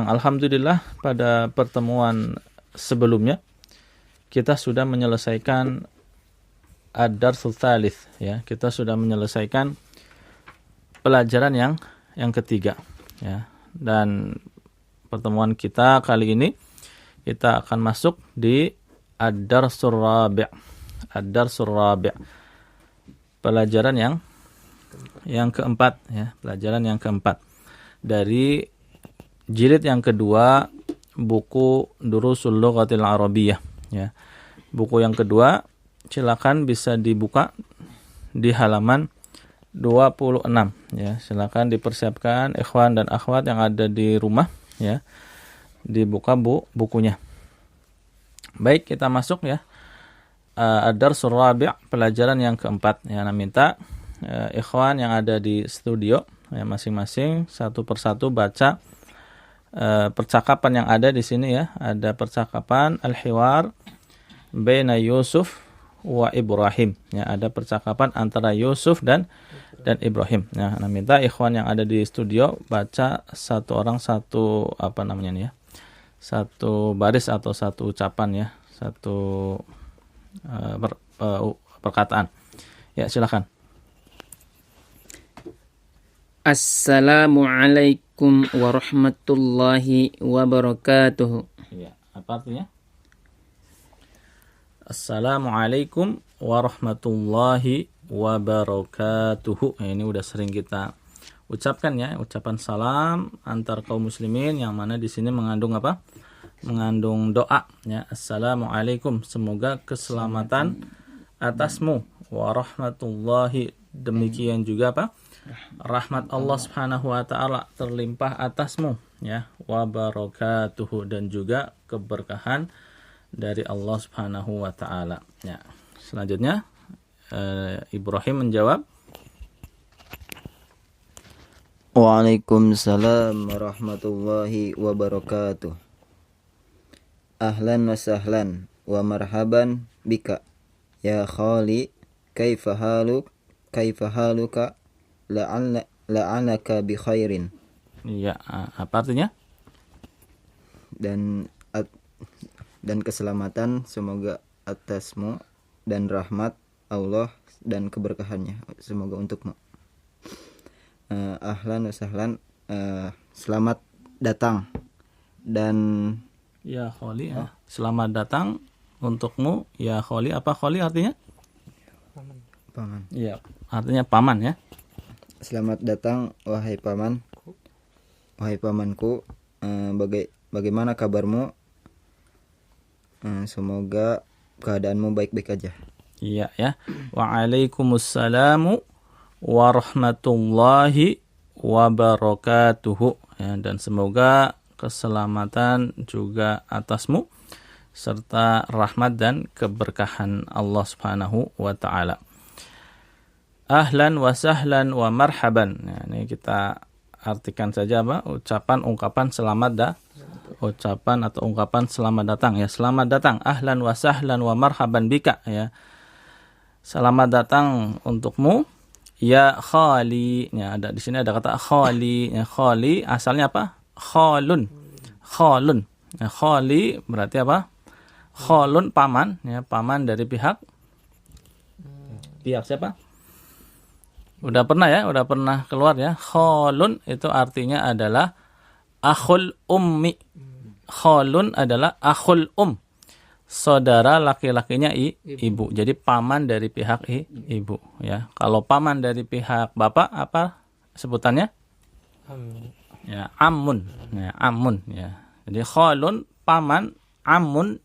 alhamdulillah pada pertemuan sebelumnya kita sudah menyelesaikan ad-darsul tsalits ya. Kita sudah menyelesaikan pelajaran yang ketiga ya. Dan pertemuan kita kali ini kita akan masuk di ad-darsul rabi'. Ad-darsul rabi'. Pelajaran yang keempat ya, pelajaran yang keempat dari jilid yang kedua buku Durusul Lughatil Arabiyyah ya. Buku yang kedua silakan bisa dibuka di halaman 26 ya. Silakan dipersiapkan ikhwan dan akhwat yang ada di rumah ya. Dibuka bukunya. Baik, kita masuk ya. Ad-Darsul Rabi', pelajaran yang keempat ya. Nah, minta ikhwan yang ada di studio ya, masing-masing satu persatu baca percakapan yang ada di sini ya. Ada percakapan al-hiwar baina Yusuf wa Ibrahim ya. Ada percakapan antara Yusuf dan Ibrahim ya. Nah, minta ikhwan yang ada di studio baca satu orang satu satu baris atau satu ucapan ya, satu perkataan ya. Silakan. Assalamualaikum warahmatullahi wabarakatuh. Ya, apa artinya? Assalamualaikum warahmatullahi wabarakatuh. Ini udah sering kita ucapkan ya, ucapan salam antar kaum muslimin yang mana di sini mengandung apa? Mengandung doa ya. Assalamualaikum, semoga keselamatan atasmu, warahmatullahi, demikian juga apa? Rahmat Allah Subhanahu wa taala terlimpah atasmu ya, wabarakatuh, dan juga keberkahan dari Allah Subhanahu wa taala ya. Selanjutnya Ibrahim menjawab, Waalaikumsalam warahmatullahi wabarakatuh. Ahlan wa sahlan wa marhaban bika ya khali, kaifa haluka la'anaka bi khairin. Iya, apa artinya? Dan keselamatan semoga atasmu, dan rahmat Allah dan keberkahannya semoga untukmu. Ahlan wa sahlan, selamat datang, dan ya kholi ya. Selamat datang untukmu ya kholi. Apa kholi artinya? Paman. Iya, artinya paman ya. Selamat datang wahai pamanku, bagaimana kabarmu? Semoga keadaanmu baik-baik aja. Iya ya. Waalaikumsalam warahmatullahi wabarakatuh ya, dan semoga keselamatan juga atasmu serta rahmat dan keberkahan Allah Subhanahu wa taala. Ahlan wa sahlan wa marhaban. Nah, ini kita artikan saja apa? Ungkapan selamat ucapan atau ungkapan selamat datang ya. Selamat datang, ahlan wa sahlan wa marhaban bika ya. Selamat datang untukmu ya khali. Ya, ada di sini ada kata khali. Ya, khali asalnya apa? Khalun. Ya, khali berarti apa? Khalun, paman ya, paman dari pihak siapa? Udah pernah keluar ya. Khalun itu artinya adalah akhul ummi. Khalun adalah akhul saudara laki-lakinya ibu. Jadi paman dari pihak ibu ya. Kalau paman dari pihak bapak apa sebutannya? Ya, ammun. Ya, ammun ya. Jadi khalun paman, ammun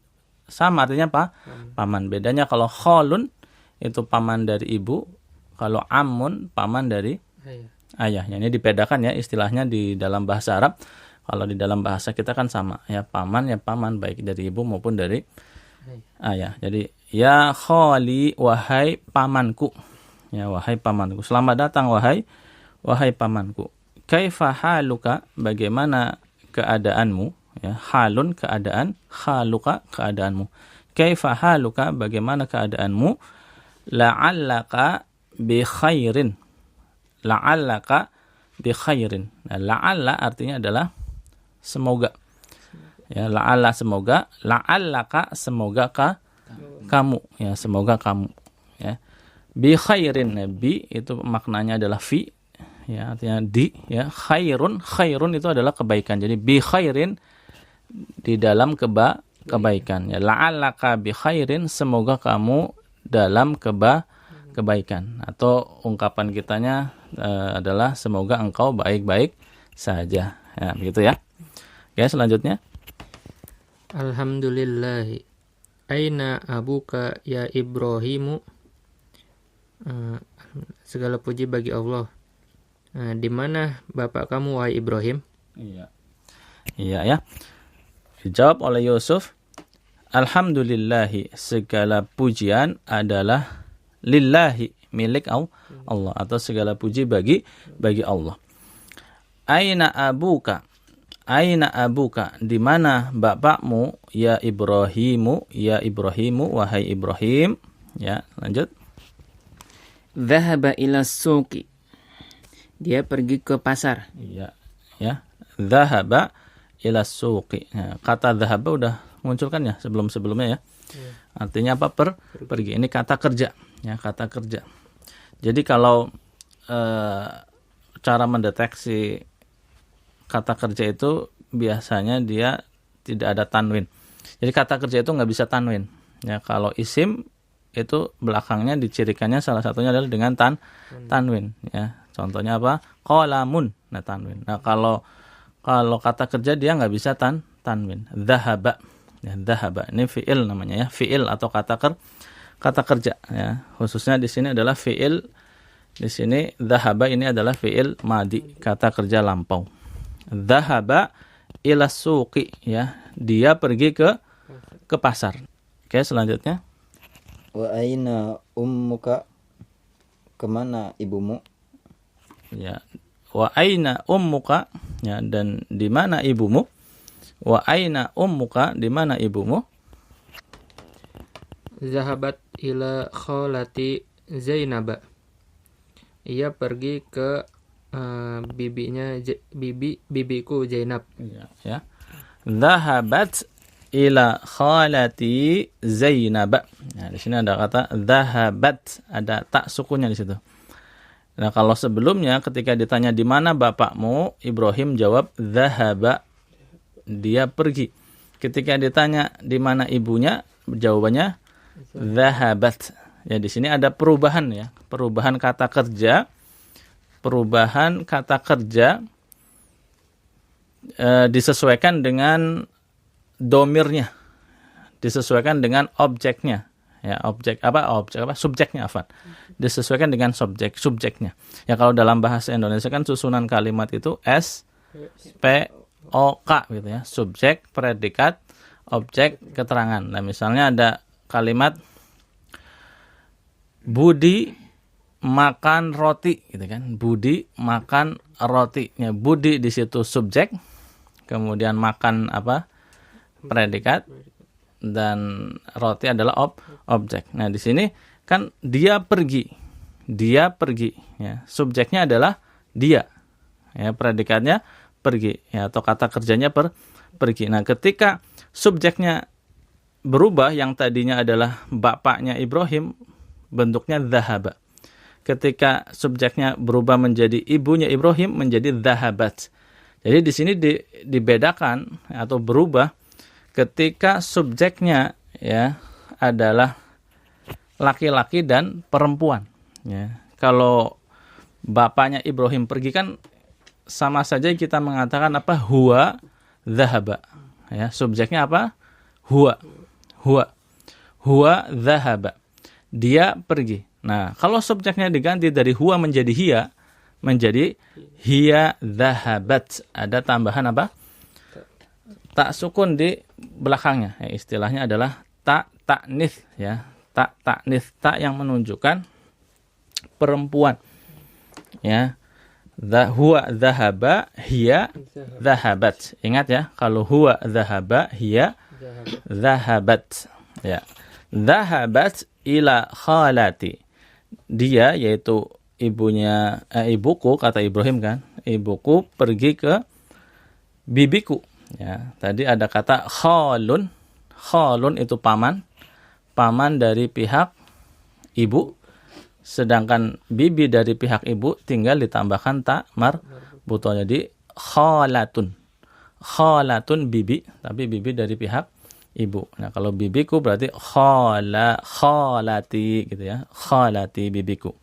sama artinya apa? Paman. Bedanya kalau khalun itu paman dari ibu, kalau ammun paman dari ayah. Ini dibedakan ya istilahnya di dalam bahasa Arab. Kalau di dalam bahasa kita kan sama ya, paman baik dari ibu maupun dari ayah. Jadi ya khali, wahai pamanku. Ya, wahai pamanku. Selamat datang wahai pamanku. Kaifa haluka, bagaimana keadaanmu? Ya, halun keadaan, haluka keadaanmu. Kaifa haluka, bagaimana keadaanmu? La'allaka bi khairin. La'allaka bi khairin. Nah, la'alla artinya adalah semoga. Ya, la'alla semoga, la'allaka semoga kamu, ya semoga kamu, ya. Bi khairin, bi itu maknanya adalah fi, ya artinya di, ya. Khairun itu adalah kebaikan. Jadi bi khairin di dalam kebaikan, ya. La'allaka bi khairin semoga kamu dalam kebaikan, atau ungkapan kitanya adalah semoga engkau baik-baik saja, ya begitu ya. Oke, selanjutnya. Alhamdulillahi. Aina abuka ya Ibrahimu. Segala puji bagi Allah. Di mana bapak kamu wahai Ibrahim? Iya. Iya ya. Dijawab oleh Yusuf, alhamdulillahi, segala pujian adalah lillahi, milik Allah, atau segala puji bagi Allah. Aina abuka, di mana bapakmu, ya Ibrahimu, wahai Ibrahim. Ya, lanjut. Dhahaba ila suqi. Dia pergi ke pasar. Iya, ya. Dhahaba ila suqi. Ya, kata dhahaba udah munculkan ya sebelumnya ya. Artinya apa? Pergi. Ini kata kerja, ya, kata kerja. Jadi kalau cara mendeteksi kata kerja itu biasanya dia tidak ada tanwin. Jadi kata kerja itu nggak bisa tanwin. Ya, kalau isim itu belakangnya dicirikannya salah satunya adalah dengan tanwin. Ya, contohnya apa? Qalamun, nah tanwin. Nah kalau kata kerja dia nggak bisa tanwin. Dhahaba, ya, dhahaba ini fiil namanya, ya, fiil atau kata kerja. Ya, khususnya di sini adalah fiil. Di sini dhahaba ini adalah fiil madi, kata kerja lampau. Dhahaba ila suqi, ya, dia pergi ke pasar. Oke, selanjutnya. Wa aina ummuka, kemana ibumu? Ya, wa aina ummuka, ya, dan di mana ibumu? Wa aina ummuka, di mana ibumu? Zahabat ila khalati Zainab. Ia pergi ke bibiku Zainab. Ya. Dhahabat ila khalati Zainab. Nah, di sini ada kata dhahabat, ada tak sukunnya di situ. Nah, kalau sebelumnya ketika ditanya di mana bapakmu, Ibrahim jawab dhahaba, dia pergi. Ketika ditanya di mana ibunya, jawabannya dhahabat. Ya, di sini ada perubahan, ya, perubahan kata kerja. Perubahan kata kerja disesuaikan dengan domirnya, disesuaikan dengan objeknya, ya, objek apa subjeknya, disesuaikan dengan subjeknya. Ya, kalau dalam bahasa Indonesia kan susunan kalimat itu S P O K gitu, ya, subjek, predikat, objek, keterangan. Nah, misalnya ada kalimat Budi makan roti, gitu kan. Budi makan roti. Ya, Budi di situ subjek, kemudian makan apa? Predikat, dan roti adalah objek. Nah, di sini kan dia pergi, ya. Subjeknya adalah dia, ya, predikatnya pergi, ya, atau kata kerjanya pergi. Nah, ketika subjeknya berubah, yang tadinya adalah bapaknya Ibrahim, bentuknya dhahaba. Ketika subjeknya berubah menjadi ibunya Ibrahim, menjadi dhahabat. Jadi di sini dibedakan atau berubah ketika subjeknya, ya, adalah laki-laki dan perempuan. Ya. Kalau bapaknya Ibrahim pergi kan sama saja kita mengatakan apa? Huwa dhahaba. Ya, subjeknya apa? Huwa dhahaba. Dia pergi. Nah, kalau subjeknya diganti dari huwa menjadi hiya dhahabat. Ada tambahan apa? Tak sukun di belakangnya. Ya, istilahnya adalah ta'nis, ya. Ta'nis, tak yang menunjukkan perempuan. Ya. Huwa dhahaba, hiya dhahabat. Ingat ya, kalau huwa dhahaba, hiya dhahabat. Ya. Dhahabat ila khalati. Dia, yaitu ibuku, kata Ibrahim kan, ibuku pergi ke bibiku. Ya, tadi ada kata khalun. Khalun itu paman. Paman dari pihak ibu. Sedangkan bibi dari pihak ibu tinggal ditambahkan ta marbutoh. Jadi khalatun. Khalatun bibi, tapi bibi dari pihak ibu. Nah, kalau bibiku berarti khalati gitu ya. Khalati bibiku.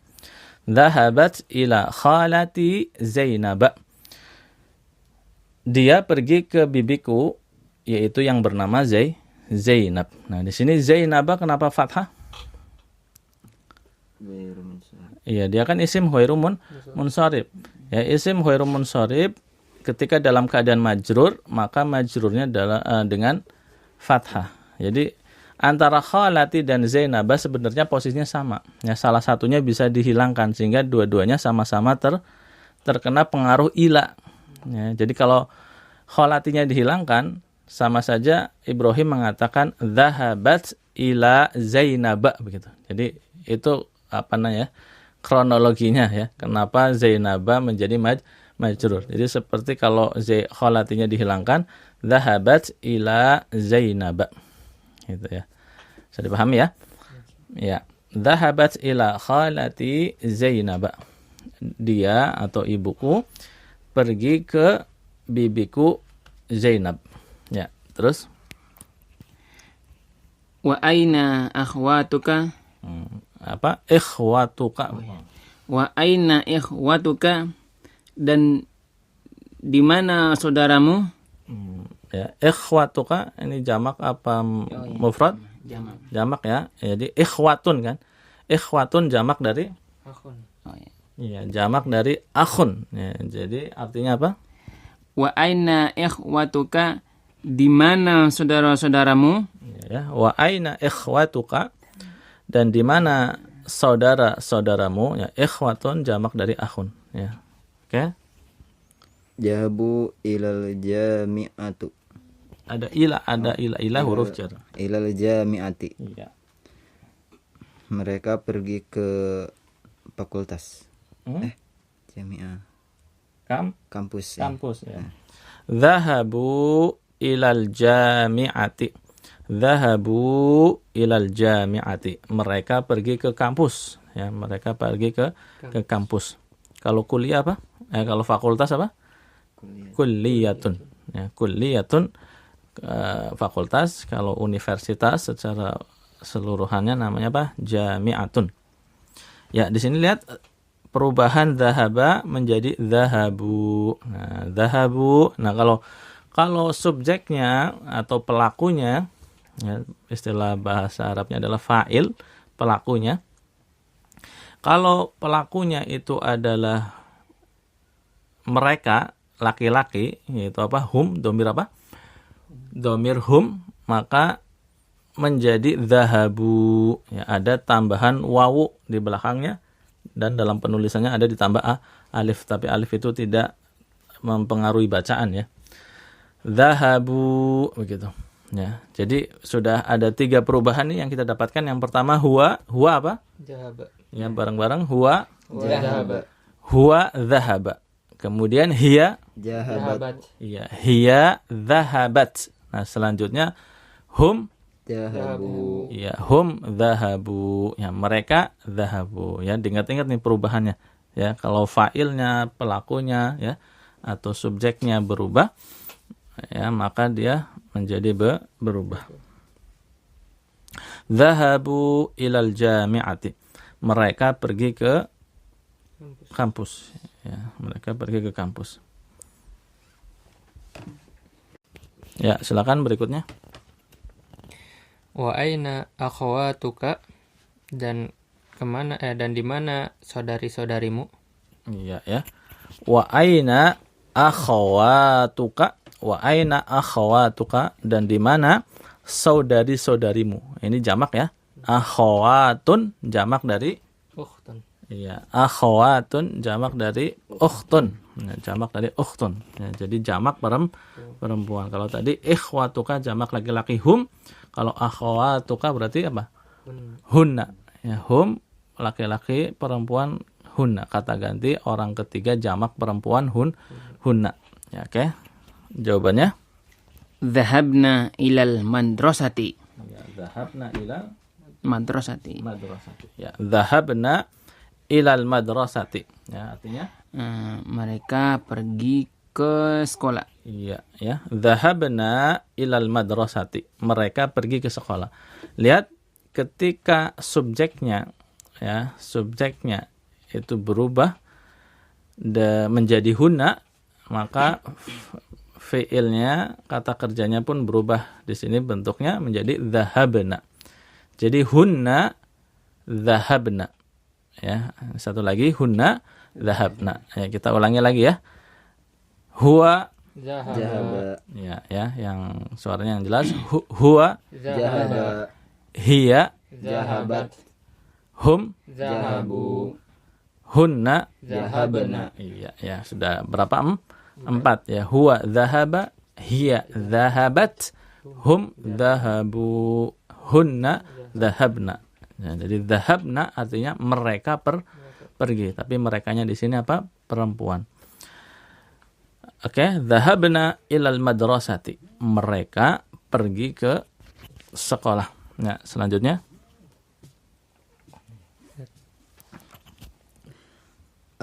Dhahabat ila khalati Zainab. Dia pergi ke bibiku, yaitu yang bernama Zainab. Nah, di sini Zainab kenapa fathah? Iya, dia kan isim ghairu munsharif. Ya, isim ghairu munsharif ketika dalam keadaan majrur, maka majrurnya adalah dengan fathah. Jadi antara khalati dan Zainab sebenarnya posisinya sama. Ya, salah satunya bisa dihilangkan sehingga dua-duanya sama-sama terkena pengaruh ila. Ya, jadi kalau khalatinya dihilangkan, sama saja Ibrahim mengatakan dhahabat ila Zainab begitu. Jadi itu kronologinya ya. Kenapa Zainab menjadi majrur. Jadi seperti kalau khalatinya dihilangkan, dhahabat ila Zainab. Gitu ya. Bisa dipahami ya? Ya. Dhahabat ila khalati Zainab. Dia atau ibuku pergi ke bibiku Zainab. Ya, terus Wa aina akhwatuka? Ikhwatuka. Wa aina ikhwatuka, dan di mana saudaramu? Ya, ikhwatuka ini jamak apa mufrad? Jamak ya. Jadi ikhwatun kan. Ikhwatun jamak dari Akhun. iya, jamak dari akhun. Ya, jadi artinya apa? Wa aina ikhwatuka, di mana saudara-saudaramu? Ya, wa aina ikhwatuka, dan di mana saudara-saudaramu? Ya, ikhwatun jamak dari akhun. Ya. Oke. Jahabu ilal jami'atu. Ada ila huruf jar. Ilal jami'ati. Iya. Mereka pergi ke fakultas. Jami'ah. Kampus. Ya. Kampus ya. Dhahabu ilal jami'ati. Dhahabu ilal jami'ati. Mereka pergi ke kampus. Ya, mereka pergi ke kampus. Kalau kuliah apa? Kalau fakultas apa? Kulliyatun. Ya, kulliyatun fakultas. Kalau universitas secara seluruhannya namanya apa? Jami'atun. Ya, di sini lihat perubahan dhahaba menjadi dhahabu. Nah, dhahabu. Nah, kalau subjeknya atau pelakunya, ya, istilah bahasa Arabnya adalah fa'il, pelakunya. Kalau pelakunya itu adalah mereka, laki-laki, yaitu apa? Hum, domir apa? Domir hum, maka menjadi dhahabu. Ya, ada tambahan wawu di belakangnya. Dan dalam penulisannya ada ditambah alif, tapi alif itu tidak mempengaruhi bacaan ya. Dhahabu begitu. Ya, jadi sudah ada 3 perubahan nih yang kita dapatkan. Yang pertama huwa apa? Dhahaba. Ya, bareng-bareng huwa Dhahaba. huwa dhahaba. Kemudian hiya Jahabat. iya, hiya dhahabat. Nah, selanjutnya hum Jahabu. ya, hum dhahabu. Ya, mereka dhahabu. Ya, diingat-ingat nih perubahannya. Ya, kalau fa'ilnya, pelakunya ya atau subjeknya berubah, ya, maka dia menjadi berubah. Dhahabu ilal jami'ati. Mereka pergi ke kampus. Ya, mereka pergi ke kampus. Ya, silakan berikutnya. Wa aina akhwatuka, dan dan di mana saudari-saudarimu? Iya ya. Wa aina akhwatuka, wa aina akhwatuka, dan di mana saudari-saudarimu. Ini jamak ya. Akhwatun jamak dari Ukhtun. iya, akhwatun jamak dari ukhtun. Ya, jamak dari ukhtun. Ya, jadi jamak perempuan. Kalau tadi ikhwatuka jamak laki-laki hum, kalau akhwatuka berarti apa? Hunna. Ya, hum laki-laki, perempuan hunna. Kata ganti orang ketiga jamak perempuan hunna. Ya, oke. Jawabannya Dhahabna ilal madrasati. Ya, dhahabna ilal Madrasati. madrasati. Ya, dhahabna ilal madrasati. Ya, artinya Mereka pergi ke sekolah. iya, ya. Dhahabna ilal madrasati. Mereka pergi ke sekolah. Lihat ketika subjeknya itu berubah menjadi hunna, maka fiilnya, kata kerjanya pun berubah. Di sini bentuknya menjadi dhahabna. Jadi hunna dhahabna. Ya, satu lagi hunna dhahabna. Ya, kita ulangi lagi ya. Huwa Jahaba. ya, yang suaranya yang jelas. Huwa Jahaba. hiya Jahabat. hum Jahabu. hunna. Jahabna. Iya, ya, sudah berapa? 4 ya. Huwa dhahaba, hiya dhahabat, hum dhahabu, hunna dhahabna. Ya, jadi dhahabna artinya mereka pergi, tapi merekanya di sini apa? Perempuan. Oke, dhahabna ilal madrasati. Mereka pergi ke sekolah. Ya, selanjutnya.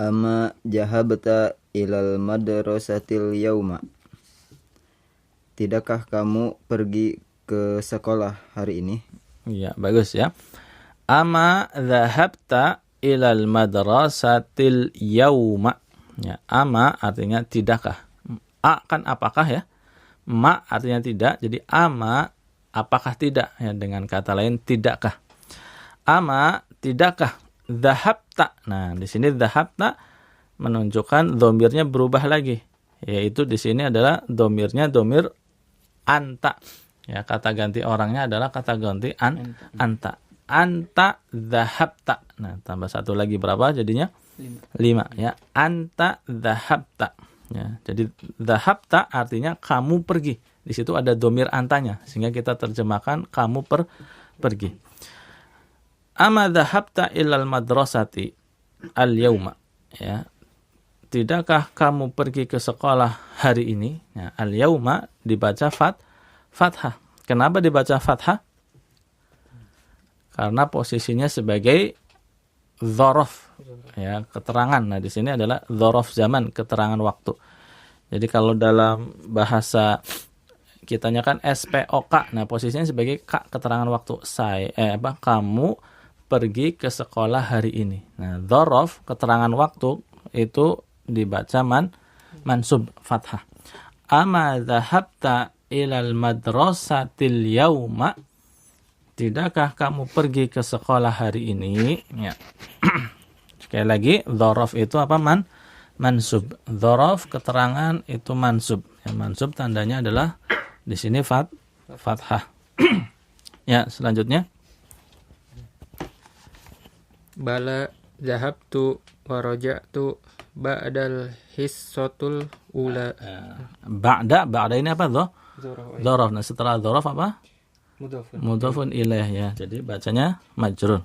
Ama jahabta ilal madrasatil yauma. Tidakkah kamu pergi ke sekolah hari ini? Iya, bagus ya. Ama dhahabta ilal madrasatil yauma. Ya, ama artinya tidakkah. A kan apakah ya? Ma artinya tidak. Jadi ama apakah tidak ya, dengan kata lain tidakkah. Ama tidakkah dhahabta. Nah, di sini dhahabta menunjukkan domirnya berubah lagi. Yaitu di sini adalah domirnya domir anta. Ya, kata ganti orangnya adalah kata ganti anta. Anta dhahabta. Nah, tambah satu lagi berapa jadinya? 5 ya. Anta dhahabta. Ya, jadi dhahabta artinya kamu pergi. Di situ ada domir antanya sehingga kita terjemahkan kamu pergi. Ama dhahabta ilal madrasati al-yauma. Ya. Tidakkah kamu pergi ke sekolah hari ini? Ya, al-yauma dibaca fathah. Kenapa dibaca fathah? Karena posisinya sebagai dzaraf, ya, keterangan. Nah, di sini adalah dzaraf zaman, keterangan waktu. Jadi kalau dalam bahasa kitanya kan SPOK. Nah, posisinya sebagai keterangan waktu. Kamu pergi ke sekolah hari ini. Nah, dzaraf, keterangan waktu itu dibaca mansub fathah. Ama dhahabta ilal madrasatil yauma. Tidakkah kamu pergi ke sekolah hari ini? Ya. Sekali lagi, dzaraf itu apa? Mansub. Dzaraf keterangan itu mansub. Ya, mansub tandanya adalah di sini fathah. Ya, selanjutnya. Bala zahabtu wa raja'tu ba'dal hissatul ula. Ba'da ini apa tuh? Dzaraf. Nah, setelah dzaraf apa? Mudhafun ilaih ya. Jadi bacanya majrur.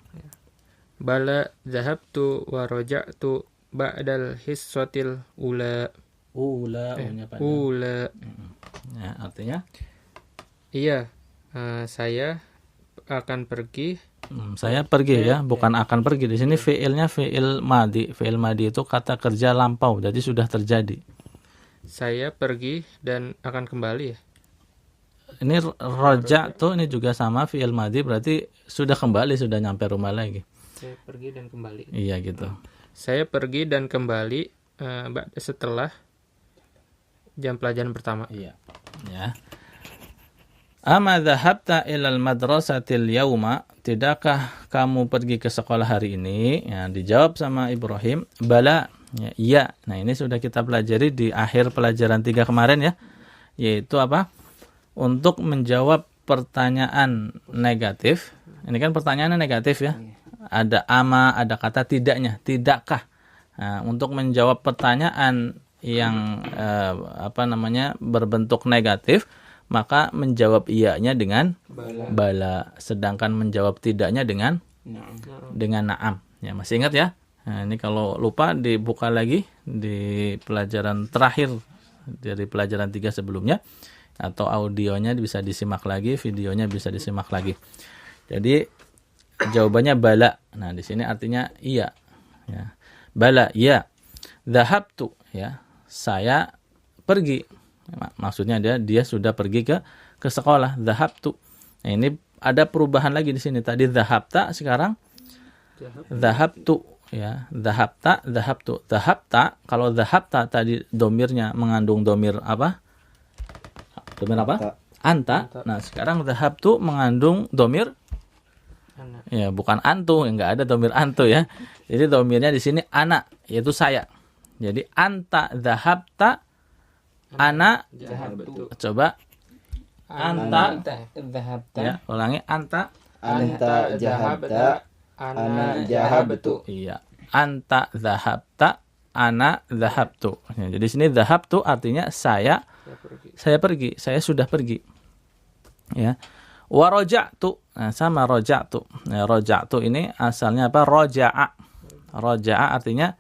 Bala zahabtu wa raja'tu ba'dal hissatil ula. Ula. Ya, artinya? Iya, saya akan pergi. Saya pergi ya, bukan akan pergi. Di sini fiilnya fiil madi. Fiil madi itu kata kerja lampau, jadi sudah terjadi. Saya pergi dan akan kembali ya. Ini roja tuh ini juga sama fiil madi, berarti sudah kembali, sudah nyampe rumah lagi. Saya pergi dan kembali. Iya gitu. Saya pergi dan kembali setelah jam pelajaran pertama. Iya. Ya. Ama dhahabta ilal madrasatil yauma. Tidakkah kamu pergi ke sekolah hari ini? Ya, dijawab sama Ibrahim, bala. Ya, iya. Nah, ini sudah kita pelajari di akhir pelajaran 3 kemarin ya. Yaitu apa? Untuk menjawab pertanyaan negatif. Ini kan pertanyaannya negatif ya. Ada ama, ada kata tidaknya, tidakkah. Nah, untuk menjawab pertanyaan yang berbentuk negatif, maka menjawab iyanya dengan bala, sedangkan menjawab tidaknya dengan na'am. Ya, masih ingat ya? Nah, ini kalau lupa dibuka lagi di pelajaran terakhir dari pelajaran 3 sebelumnya, atau audionya bisa disimak lagi, videonya bisa disimak lagi. Jadi jawabannya bala. Nah, di sini artinya iya. Ya. Bala, ya. Dhahabtu, ya. Saya pergi. Maksudnya dia sudah pergi ke sekolah. Dhahabtu. Nah, ini ada perubahan lagi di sini. Tadi dhahabta, sekarang dhahabtu, ya. Dhahabta, dhahabtu. Dhahabta, kalau dhahabta tadi domirnya mengandung domir apa? Domir apa? Anta. Nah, sekarang dhahabtu mengandung domir ya, bukan antu, enggak ada domir antu ya. Jadi domirnya di sini ana, yaitu saya. Jadi anta dhahabta, ana Dhahabtu. coba anta, Dhahabta. ya, ulangi anta. Anta jahabta, ana jahabtu. Iya, anta dhahabta, ana dhahabtu. Ya, jadi sini dhahabtu artinya saya pergi, saya sudah pergi. Ya. Wa raja'tu. Nah, sama raja'tu. Nah, raja'tu ini asalnya apa? Raja'a. Raja'a artinya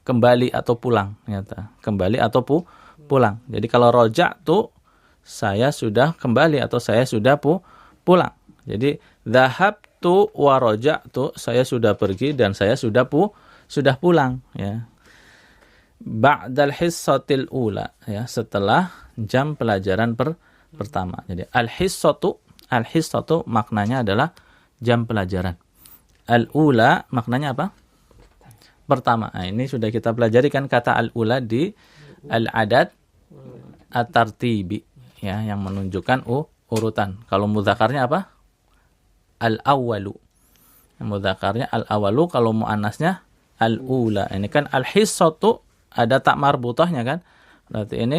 kembali atau pulang, ternyata. Kembali atau pulang. Jadi kalau raja'tu, saya sudah kembali atau saya sudah pulang. Jadi dhahabtu wa raja'tu, saya sudah pergi dan saya sudah pulang, ya. Ba'dal hissatil ula, ya, setelah jam pelajaran pertama. Jadi al-hissatu maknanya adalah jam pelajaran. Al-ula maknanya apa? Pertama. Nah, ini sudah kita pelajari kan kata al-ula di al-adad at-tartibi, ya, yang menunjukkan urutan. Kalau mudzakarnya apa? Al-awwalu. Mudzakarnya al-awwalu, kalau muannasnya al-ula. Ini kan al-hissatu ada tak marbutahnya kan? Berarti ini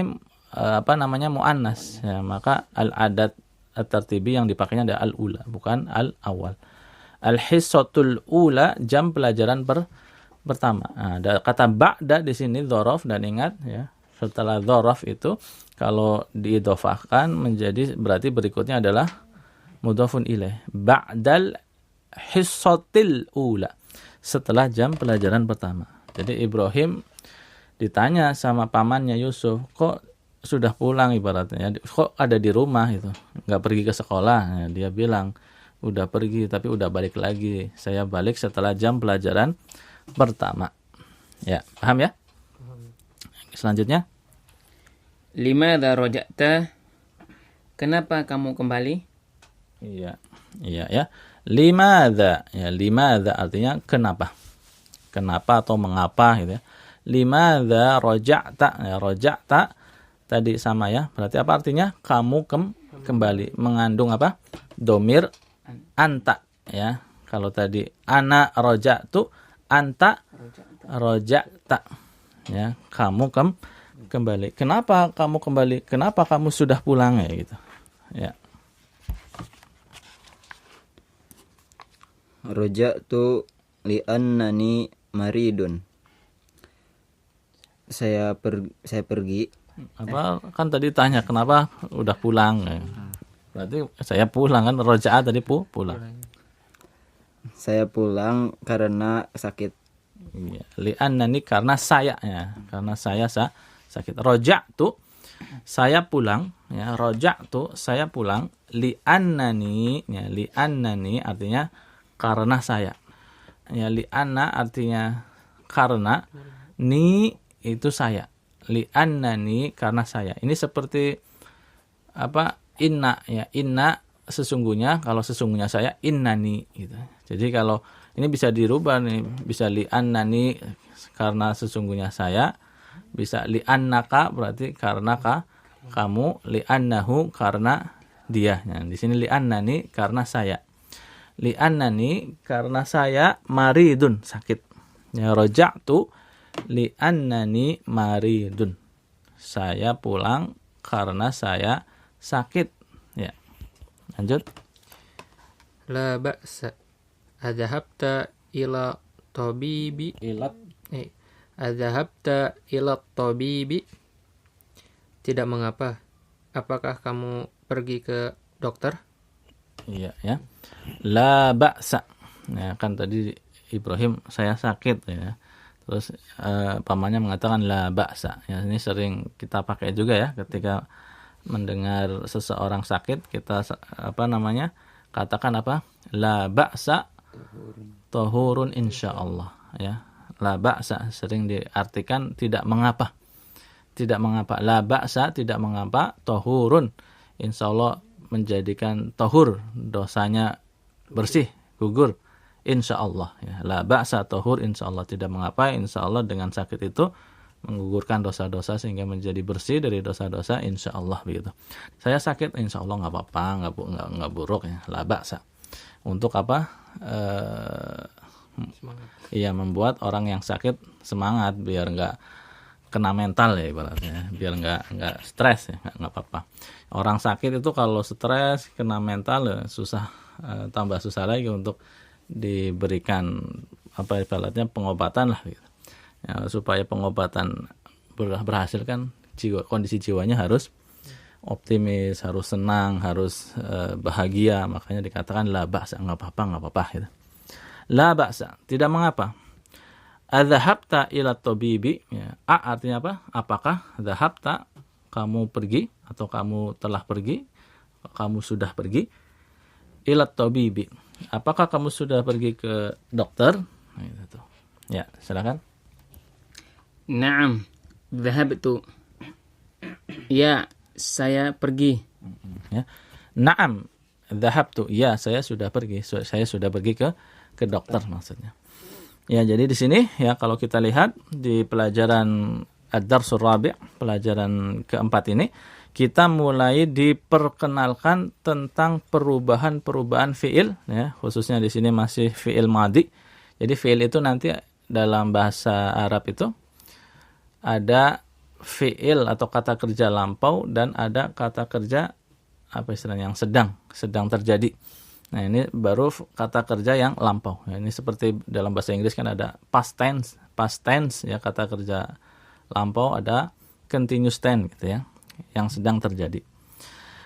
muannas, ya, maka al-adad at-tartibi yang dipakainya adalah al-ula, bukan al-awwal. Al-hissatul ula, jam pelajaran pertama. Nah, ada kata ba'da di sini dzaraf, dan ingat ya, setelah dzaraf itu kalau diidhofahkan menjadi berarti berikutnya adalah mudhafun ilaih. Ba'dal hissatil ula, setelah jam pelajaran pertama. Jadi Ibrahim ditanya sama pamannya Yusuf, kok sudah pulang ibaratnya, kok ada di rumah itu, nggak pergi ke sekolah. Nah, dia bilang udah pergi tapi udah balik lagi, saya balik setelah jam pelajaran pertama. Ya, paham ya? Selanjutnya, Limadza raja'ta? Kenapa kamu kembali? iya ya. Limadza, ya, limadza artinya kenapa, atau mengapa gitu ya. Limadza raja'ta, ya, raja'ta tadi sama ya, berarti apa artinya? Kamu kembali, mengandung apa? Domir anta, ya. Kalau tadi ana raja'tu, anta raja'ta, ya, kamu kembali. Kenapa kamu kembali? Kenapa kamu sudah pulang, ya gitu. Ya. Raja'tu li'annani maridun. Saya pergi. Apa kan tadi tanya kenapa udah pulang, ya. Berarti saya pulang kan, roja'a tadi pulang. Saya pulang karena sakit. Iya, li'annani karena saya, ya. Karena saya sakit. Raja'tu saya pulang, ya. Raja'tu saya pulang, li'annani, ya, li'annani artinya karena saya. Ya, li'anna artinya karena, ni itu saya. Li'annani karena saya. Ini seperti apa? Inna, ya, inna sesungguhnya, kalau sesungguhnya saya, innani gitu. Jadi kalau ini bisa dirubah nih, bisa li'annani karena sesungguhnya saya, bisa li'annaka berarti karena kamu, li'annahu karena dia. Nah, di sini li'annani karena saya. Li'annani karena saya maridun, sakit. Ya, raja'tu li'annani maridun. Saya pulang karena saya sakit. Ya. Lanjut. La ba'sa. Adzahabta ila tabibi? Adzahabta ila tabibi? Tidak mengapa. Apakah kamu pergi ke dokter? Iya, ya. La ba'sa. Ya, kan tadi Ibrahim saya sakit, ya. Terus pamannya mengatakan la ba'sa. Ya, ini sering kita pakai juga ya ketika mendengar seseorang sakit, kita katakan apa? La ba'sa tahurun insyaallah, ya. La ba'sa sering diartikan tidak mengapa. Tidak mengapa. La ba'sa tidak mengapa, tahurun insyaallah menjadikan tahur, dosanya bersih, gugur insyaallah, ya. La ba'sa tahur insyaallah, tidak mengapa, insyaallah dengan sakit itu menggugurkan dosa-dosa sehingga menjadi bersih dari dosa-dosa insyaallah, begitu. Saya sakit insyaallah nggak apa-apa, nggak buruk, ya. La ba'sa. Untuk apa? Iya, membuat orang yang sakit semangat biar nggak kena mental, ya ibaratnya, biar nggak stres, ya, nggak apa-apa. Orang sakit itu kalau stres kena mental, ya, susah, tambah susah lagi untuk diberikan apa ibaratnya pengobatan lah, gitu. Ya, supaya pengobatan berhasil kan kondisi jiwanya harus optimis, harus senang, harus bahagia. Makanya dikatakan la ba'sa, nggak apa-apa gitu. La ba'sa, tidak mengapa. Adzahabta ila tabibi, ya. A artinya apa? Apakah? Dzahabta, kamu pergi atau kamu telah pergi, kamu sudah pergi. Ila tabibi, apakah kamu sudah pergi ke dokter? Gitu. Ya, silakan. Naam, dhahabtu. Ya, saya pergi. Ya. Naam, dhahabtu. Ya, saya sudah pergi. Saya sudah pergi ke dokter maksudnya. Ya, jadi di sini ya kalau kita lihat di pelajaran Ad-Darsul Rabi', pelajaran keempat ini, kita mulai diperkenalkan tentang perubahan-perubahan fiil, ya, khususnya di sini masih fiil madhi. Jadi fiil itu nanti dalam bahasa Arab itu ada fiil atau kata kerja lampau dan ada kata kerja apa istilahnya yang sedang terjadi. Nah, ini baru kata kerja yang lampau. Ya, ini seperti dalam bahasa Inggris kan ada past tense ya, kata kerja lampau, ada continuous tense gitu ya, yang sedang terjadi.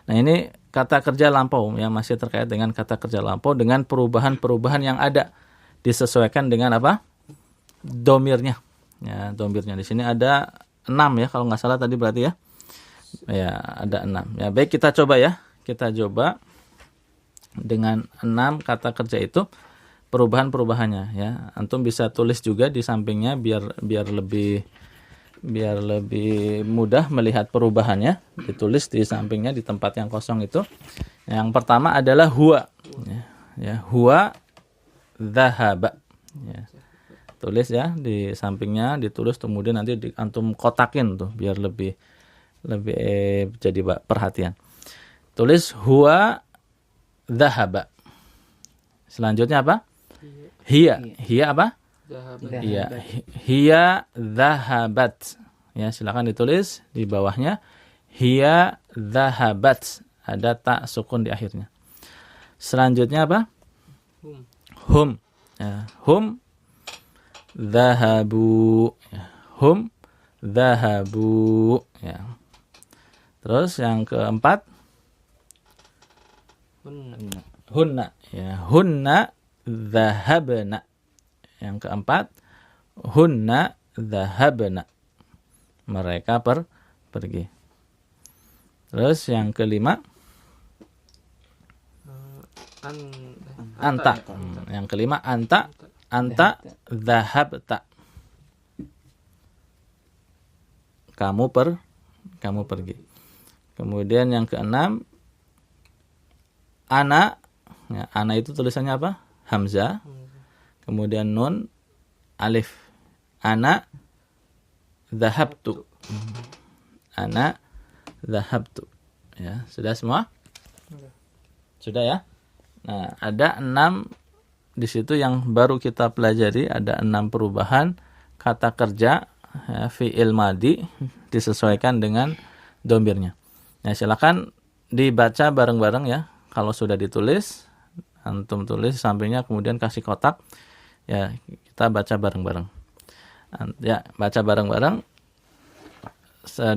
Nah, ini kata kerja lampau yang masih terkait dengan kata kerja lampau dengan perubahan-perubahan yang ada disesuaikan dengan apa? Domirnya. Ya, domirnya di sini ada 6 ya, kalau nggak salah tadi berarti ya. Ya, ada 6. Ya, baik, kita coba ya. Kita coba dengan 6 kata kerja itu perubahan-perubahannya ya. Antum bisa tulis juga di sampingnya biar lebih mudah melihat perubahannya. Ditulis di sampingnya di tempat yang kosong itu. Yang pertama adalah huwa. Ya, huwa dhahaba. Ya. Tulis ya di sampingnya, ditulis, kemudian nanti antum kotakin tuh biar lebih jadi perhatian. Tulis huwa dhahaba. Selanjutnya apa? Hiya. Hiya apa? Iya. Hiya dhahabat. Ya, silakan ditulis di bawahnya hiya dhahabat. Ada ta sukun di akhirnya. Selanjutnya apa? Hum. Ya, hum dhahabu. Ya, hum dhahabu. Ya. Terus yang keempat hunna. Ya, hunna dhahabna. Yang keempat hunna dhahabna. Mereka pergi. Terus yang kelima anta. Yang kelima anta dhahabta. Kamu pergi. Kemudian yang keenam ana. Ya, ana itu tulisannya apa? Hamzah. Kemudian nun, alif. Ana dhahabtu. Ana dhahabtu. Ya, sudah semua? Sudah ya? Nah, ada 6 di situ yang baru kita pelajari, ada 6 perubahan kata kerja ya, fi'il madhi disesuaikan dengan domirnya. Nah, silakan dibaca bareng-bareng ya. Kalau sudah ditulis, antum tulis sampingnya, kemudian kasih kotak. Ya, kita baca bareng-bareng. Ya, baca bareng-bareng.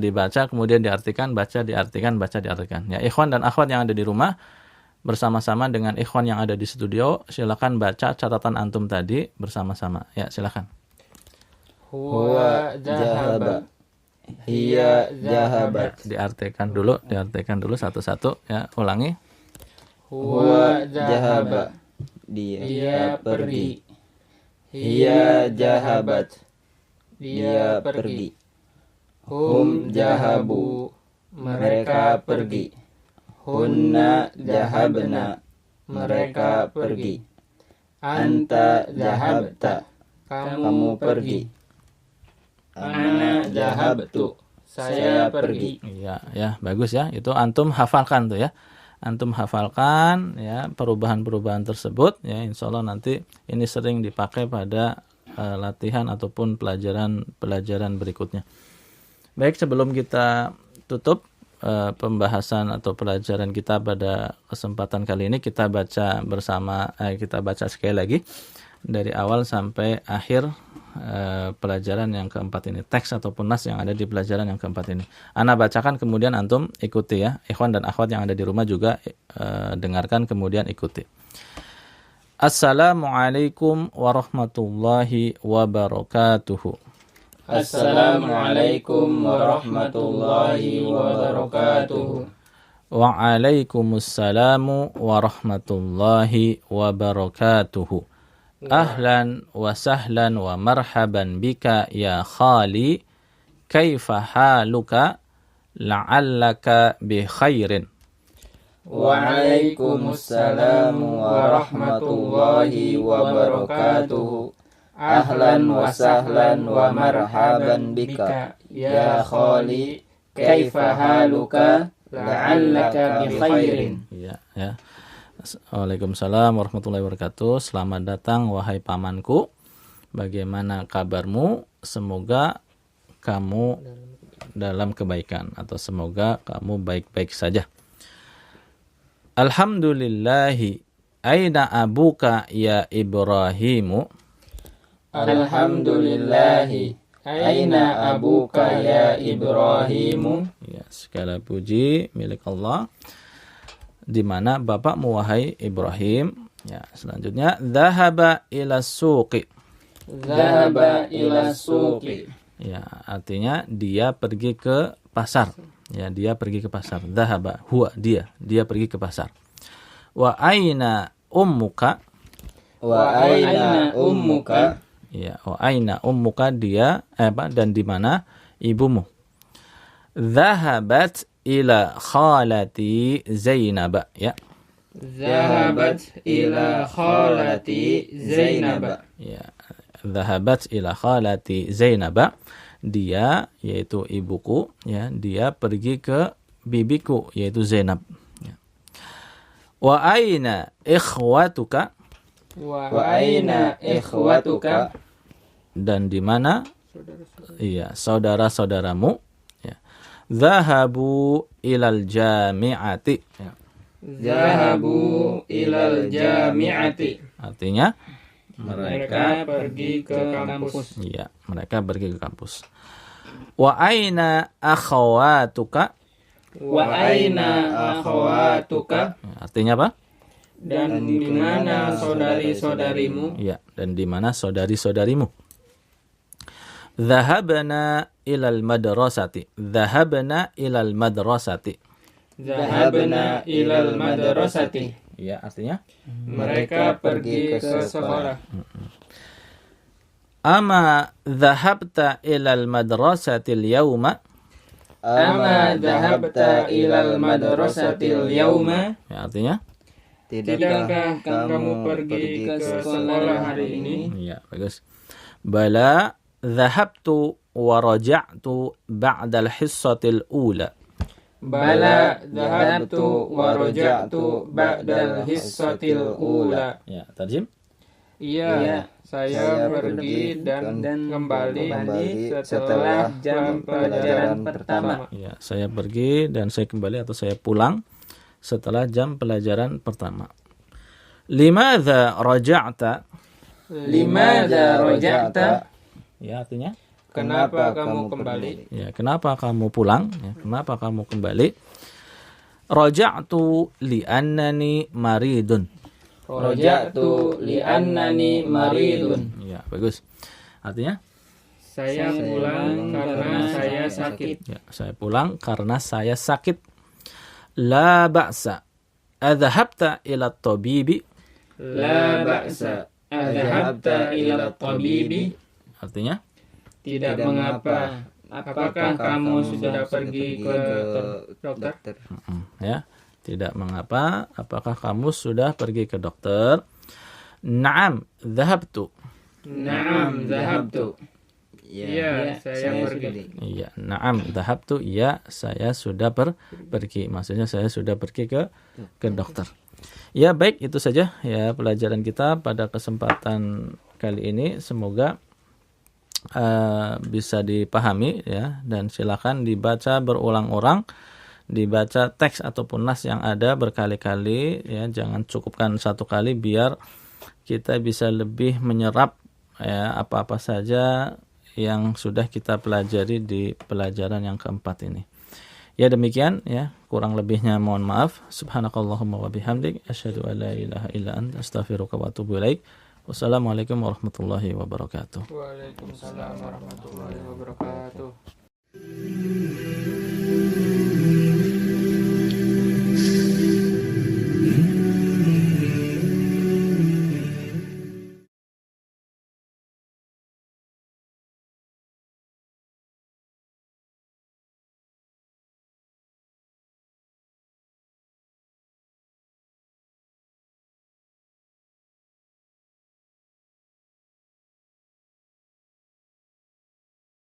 Dibaca, kemudian diartikan, baca, diartikan, baca, diartikan. Ya, ikhwan dan akhwat yang ada di rumah, bersama-sama dengan ikhwan yang ada di studio, silakan baca catatan antum tadi bersama-sama. Ya, silakan. Huwa dhahaba. hiya zahabat. Diartikan dulu satu-satu ya. Ulangi. Huwa Zahaba, dia pergi. Hiya zahabat, dia pergi. Hum zahabu, mereka pergi. Hunna zahabna, mereka pergi. Anta zahabta, kamu pergi. Ana zahabtu, saya pergi. Iya, ya, bagus ya. Itu antum hafalkan tuh ya. Antum hafalkan ya perubahan-perubahan tersebut ya. Insyaallah nanti ini sering dipakai pada latihan ataupun pelajaran berikutnya. Baik, sebelum kita tutup pembahasan atau pelajaran kita pada kesempatan kali ini, kita baca sekali lagi dari awal sampai akhir pelajaran yang keempat ini, teks ataupun nas yang ada di pelajaran yang keempat ini. Ana bacakan kemudian antum ikuti ya. Ikhwan dan akhwat yang ada di rumah juga dengarkan kemudian ikuti. Assalamualaikum warahmatullahi wabarakatuh. Assalamualaikum warahmatullahi wabarakatuh. Waalaikumsalam warahmatullahi wabarakatuh. Ahlan wa sahlan wa marhaban bika ya khali. Kaifa haluka? La'allaka bi khairin. Waalaikumsalam warahmatullahi wabarakatuh. Ahlan wa sahlan wa marhaban bika ya khali. Kaifa haluka? La'allaka bi khairin. Ya, ya. Waalaikumsalam warahmatullahi wabarakatuh. Selamat datang wahai pamanku. Bagaimana kabarmu? Semoga kamu dalam kebaikan atau semoga kamu baik-baik saja. Alhamdulillahi. Aina abuka ya Ibrahimu? Alhamdulillahi. Aina abuka ya Ibrahimu? Ya, segala puji milik Allah. Di mana bapakmu wahai Ibrahim? Ya, selanjutnya dhahaba ila suqi. Dhahaba ila suqi. Ya, artinya dia pergi ke pasar. Ya, dia pergi ke pasar. Dhahaba, huwa dia pergi ke pasar. Wa aina ummuka? Wa aina ummuka? Ya, wa aina ummuka dia dan di mana ibumu? Dhahabat ila khalati Zainab, ya. Dhahabat ila khalati Zainab. Ya, dhahabat ila khalati Zainab. Dia yaitu ibuku, ya, dia pergi ke bibiku yaitu Zainab. Ya. Wa aina ikhwatuka? Wa aina ikhwatuka? Dan di mana? Iya, saudara-saudaramu. Ya. Zahabu ilal jami'ati. Ya. Zahabu ilal jami'ati. Artinya mereka pergi ke kampus. Iya, mereka pergi ke kampus. Wa aina akhawatuka? Wa aina akhawatuka? Artinya apa? Dan di mana saudari-saudarimu? Iya, dan di mana saudari-saudarimu? Dhahabna ilal madrasati. Dhahabna ilal madrasati. Dhahabna ilal madrasati. Iya, artinya mereka pergi ke sekolah. Ama dhahabta ilal madrasati al-yawma? Ama dhahabta ilal madrasati al-yawma? Ya, artinya tidakkah kamu pergi ke sekolah hari ini? Iya, bagus. Bala dhahabtu wa raja'tu ba'da al-hissati al-ula. Bala dhahabtu wa raja'tu ba'da al-hissati al-ula. Ya, tarjim. Iya, saya pergi dan kembali setelah jam pelajaran pertama. Ya, saya pergi dan saya kembali atau saya pulang setelah jam pelajaran pertama. Limadha raja'ta? Limadha raja'ta? Ya, artinya kenapa kamu kembali? Ya, kenapa kamu pulang? Ya, kenapa kamu kembali? Raja'tu li'annani maridun. Raja'tu li'annani maridun. Ya, bagus. Artinya Saya pulang karena saya sakit. Ya, saya pulang karena saya sakit. La ba'sa. Adhabta ila tabibi. La ba'sa. Adhabta ila tabibi. Artinya? Tidak mengapa. Apakah kamu sudah pergi ke dokter? Ya, tidak mengapa. Apakah kamu sudah pergi ke dokter? Naam, dhahabtu. Naam, dhahabtu. Iya, saya pergi. Iya, naam, dhahabtu. Iya, saya sudah pergi. Maksudnya saya sudah pergi ke dokter. Ya, baik, itu saja ya pelajaran kita pada kesempatan kali ini. Semoga bisa dipahami ya, dan silakan dibaca berulang-ulang, dibaca teks ataupun nas yang ada berkali-kali ya, jangan cukupkan satu kali biar kita bisa lebih menyerap ya apa-apa saja yang sudah kita pelajari di pelajaran yang keempat ini. Ya demikian ya, kurang lebihnya mohon maaf. Subhanakallahumma wa bihamdik asyhadu an la ilaha illa anta astaghfiruka wa atubu ilaik. Wassalamualaikum warahmatullahi wabarakatuh. Waalaikumsalam warahmatullahi wabarakatuh.